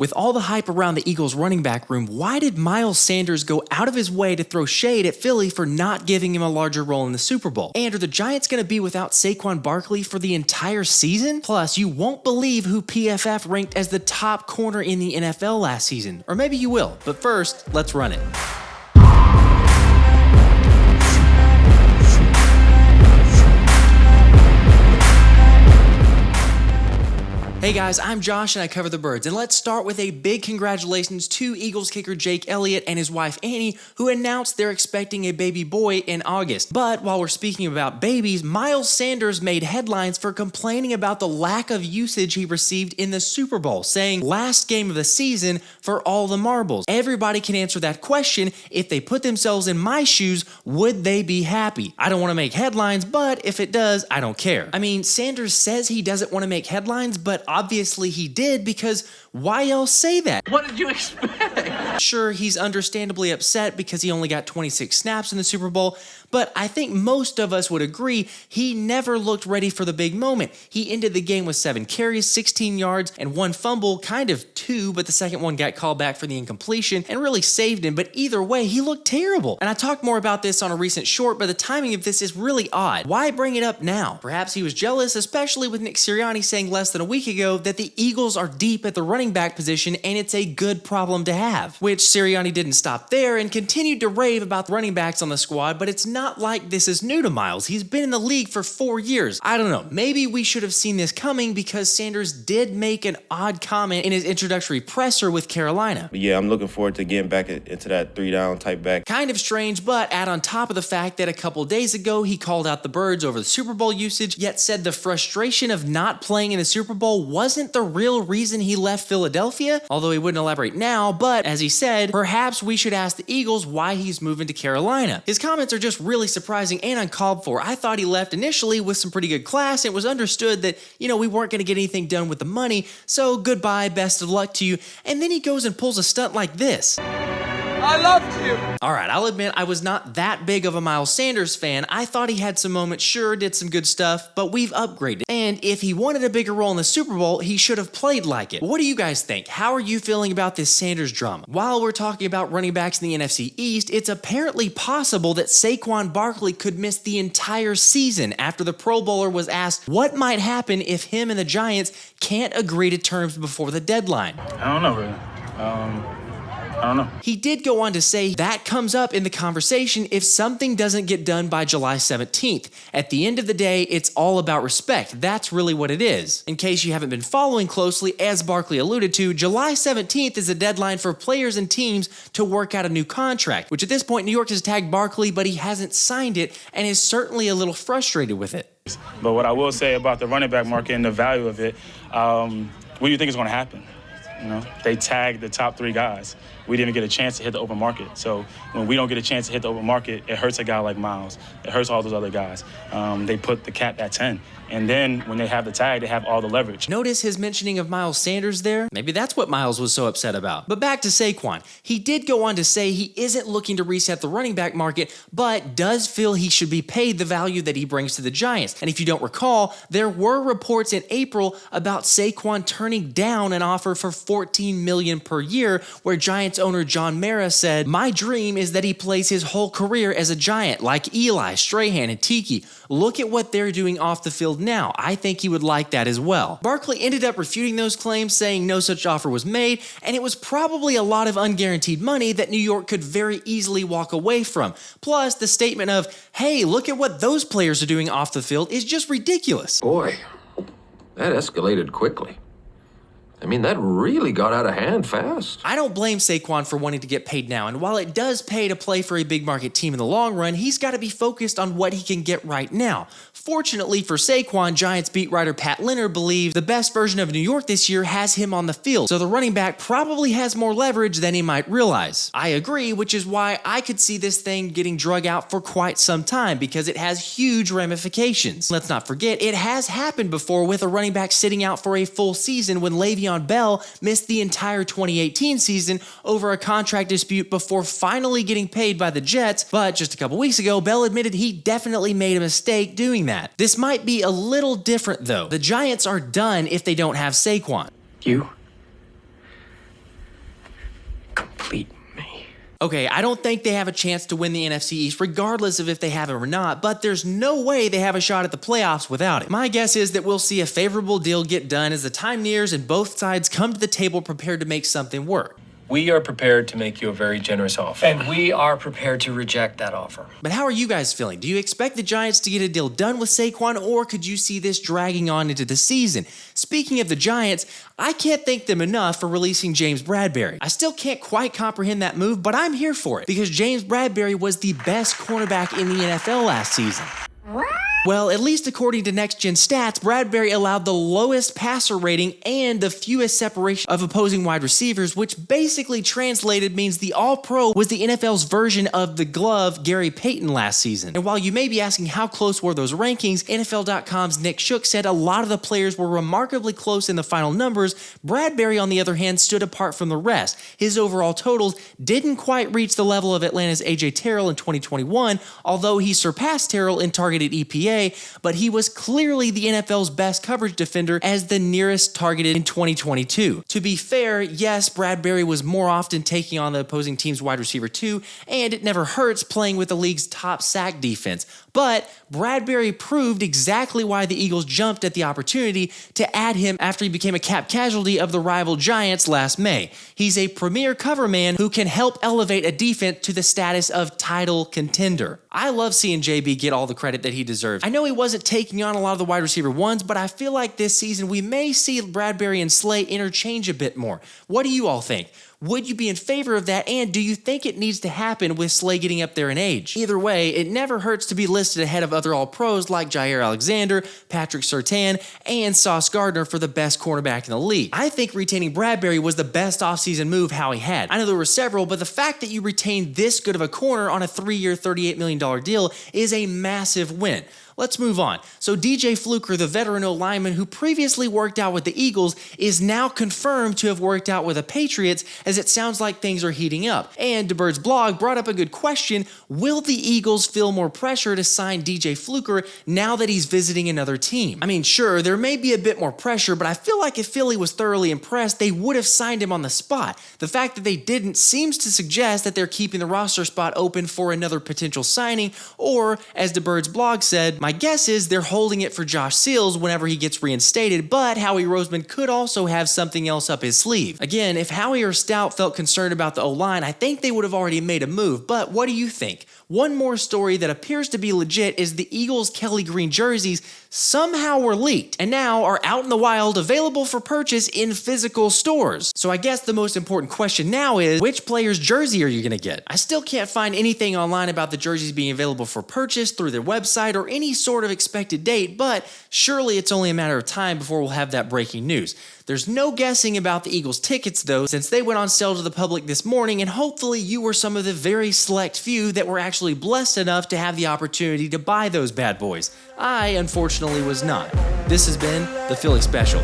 With all the hype around the Eagles running back room, why did Miles Sanders go out of his way to throw shade at Philly for not giving him a larger role in the Super Bowl? And are the Giants going to be without Saquon Barkley for the entire season? Plus, you won't believe who PFF ranked as the top corner in the NFL last season. Or maybe you will. But first, let's run it. Hey guys, I'm Josh and I cover the birds, and let's start with a big congratulations to Eagles kicker Jake Elliott and his wife Annie, who announced they're expecting a baby boy in August. But while we're speaking about babies, Miles Sanders made headlines for complaining about the lack of usage he received in the Super Bowl, saying, "Last game of the season for all the marbles." Everybody can answer that question. If they put themselves in my shoes, would they be happy? I don't want to make headlines, but if it does, I don't care. I mean, Sanders says he doesn't want to make headlines, but obviously he did, because why else say that? What did you expect? Sure, he's understandably upset because he only got 26 snaps in the Super Bowl, but I think most of us would agree he never looked ready for the big moment. He ended the game with 7 carries, 16 yards, and 1 fumble, kind of 2, but the second one got called back for the incompletion and really saved him, but either way, he looked terrible. And I talked more about this on a recent short, but the timing of this is really odd. Why bring it up now? Perhaps he was jealous, especially with Nick Sirianni saying less than a week ago that the Eagles are deep at the running back position and it's a good problem to have. Which Sirianni didn't stop there and continued to rave about the running backs on the squad, but it's not like this is new to Miles. He's been in the league for 4 years. I don't know, maybe we should have seen this coming because Sanders did make an odd comment in his introductory presser with Carolina. Yeah, I'm looking forward to getting back into that 3-down type back. Kind of strange, but add on top of the fact that a couple days ago he called out the birds over the Super Bowl usage, yet said the frustration of not playing in the Super Bowl wasn't the real reason he left Philadelphia, although he wouldn't elaborate now, but as he said, perhaps we should ask the Eagles why he's moving to Carolina. His comments are just really surprising and uncalled for. I thought he left initially with some pretty good class. It was understood that, we weren't going to get anything done with the money, so goodbye, best of luck to you, and then he goes and pulls a stunt like this. I loved you. Alright, I'll admit I was not that big of a Miles Sanders fan. I thought he had some moments, sure, did some good stuff, but we've upgraded. And if he wanted a bigger role in the Super Bowl, he should have played like it. What do you guys think? How are you feeling about this Sanders drama? While we're talking about running backs in the NFC East, it's apparently possible that Saquon Barkley could miss the entire season after the Pro Bowler was asked what might happen if him and the Giants can't agree to terms before the deadline. I don't know, really. I don't know. He did go on to say that comes up in the conversation if something doesn't get done by July 17th. At the end of the day, it's all about respect. That's really what it is. In case you haven't been following closely, as Barkley alluded to, July 17th is the deadline for players and teams to work out a new contract, which at this point, New York has tagged Barkley, but he hasn't signed it and is certainly a little frustrated with it. But what I will say about the running back market and the value of it, what do you think is going to happen? They tagged the top 3 guys. We didn't get a chance to hit the open market. So when we don't get a chance to hit the open market, it hurts a guy like Miles. It hurts all those other guys. They put the cap at 10. And then when they have the tag, they have all the leverage. Notice his mentioning of Miles Sanders there? Maybe that's what Miles was so upset about. But back to Saquon. He did go on to say he isn't looking to reset the running back market, but does feel he should be paid the value that he brings to the Giants. And if you don't recall, there were reports in April about Saquon turning down an offer for $14 million per year, where Giants owner John Mara said, "My dream is that he plays his whole career as a Giant, like Eli, Strahan, and Tiki. Look at what they're doing off the field now. I think he would like that as well." Barkley ended up refuting those claims, saying no such offer was made, and it was probably a lot of unguaranteed money that New York could very easily walk away from. Plus, the statement of, "Hey, look at what those players are doing off the field," is just ridiculous. Boy, that escalated quickly. I mean, that really got out of hand fast. I don't blame Saquon for wanting to get paid now, and while it does pay to play for a big market team in the long run, he's got to be focused on what he can get right now. Fortunately for Saquon, Giants beat writer Pat Leonard believes the best version of New York this year has him on the field, so the running back probably has more leverage than he might realize. I agree, which is why I could see this thing getting drug out for quite some time, because it has huge ramifications. Let's not forget, it has happened before with a running back sitting out for a full season when Le'Veon Bell missed the entire 2018 season over a contract dispute before finally getting paid by the Jets, but just a couple weeks ago, Bell admitted he definitely made a mistake doing that. This might be a little different though. The Giants are done if they don't have Saquon. You complete me. Okay, I don't think they have a chance to win the NFC East regardless of if they have it or not, but there's no way they have a shot at the playoffs without it. My guess is that we'll see a favorable deal get done as the time nears and both sides come to the table prepared to make something work. We are prepared to make you a very generous offer. And we are prepared to reject that offer. But how are you guys feeling? Do you expect the Giants to get a deal done with Saquon, or could you see this dragging on into the season? Speaking of the Giants, I can't thank them enough for releasing James Bradberry. I still can't quite comprehend that move, but I'm here for it because James Bradberry was the best cornerback in the NFL last season. Well, at least according to Next Gen Stats, Bradberry allowed the lowest passer rating and the fewest separation of opposing wide receivers, which basically translated means the All-Pro was the NFL's version of the glove Gary Payton last season. And while you may be asking how close were those rankings, NFL.com's Nick Shook said a lot of the players were remarkably close in the final numbers. Bradberry, on the other hand, stood apart from the rest. His overall totals didn't quite reach the level of Atlanta's A.J. Terrell in 2021, although he surpassed Terrell in targeted EPA, but he was clearly the NFL's best coverage defender as the nearest targeted in 2022. To be fair, yes, Bradberry was more often taking on the opposing team's wide receiver too, and it never hurts playing with the league's top sack defense. But Bradberry proved exactly why the Eagles jumped at the opportunity to add him after he became a cap casualty of the rival Giants last May. He's a premier cover man who can help elevate a defense to the status of title contender. I love seeing JB get all the credit that he deserves. I know he wasn't taking on a lot of the wide receiver ones, but I feel like this season we may see Bradberry and Slay interchange a bit more. What do you all think? Would you be in favor of that, and do you think it needs to happen with Slay getting up there in age? Either way, it never hurts to be listed ahead of other All-Pros like Jair Alexander, Patrick Surtain, and Sauce Gardner for the best cornerback in the league. I think retaining Bradberry was the best offseason move Howie had. I know there were several, but the fact that you retained this good of a corner on a 3-year, $38 million deal is a massive win. Let's move on. So DJ Fluker, the veteran O-lineman who previously worked out with the Eagles, is now confirmed to have worked out with the Patriots, as it sounds like things are heating up. And DeBird's blog brought up a good question: will the Eagles feel more pressure to sign DJ Fluker now that he's visiting another team? I mean, sure, there may be a bit more pressure, but I feel like if Philly was thoroughly impressed, they would have signed him on the spot. The fact that they didn't seems to suggest that they're keeping the roster spot open for another potential signing, or, as DeBird's blog said, my guess is they're holding it for Josh Seals whenever he gets reinstated, but Howie Roseman could also have something else up his sleeve. Again, if Howie or Stout felt concerned about the O-line, I think they would have already made a move, but what do you think? One more story that appears to be legit is the Eagles' Kelly Green jerseys somehow were leaked and now are out in the wild, available for purchase in physical stores. So I guess the most important question now is, which player's jersey are you going to get? I still can't find anything online about the jerseys being available for purchase through their website or any sort of expected date, but surely it's only a matter of time before we'll have that breaking news. There's no guessing about the Eagles tickets though, since they went on sale to the public this morning, and hopefully you were some of the very select few that were actually blessed enough to have the opportunity to buy those bad boys. I, unfortunately, was not. This has been the Philly Special.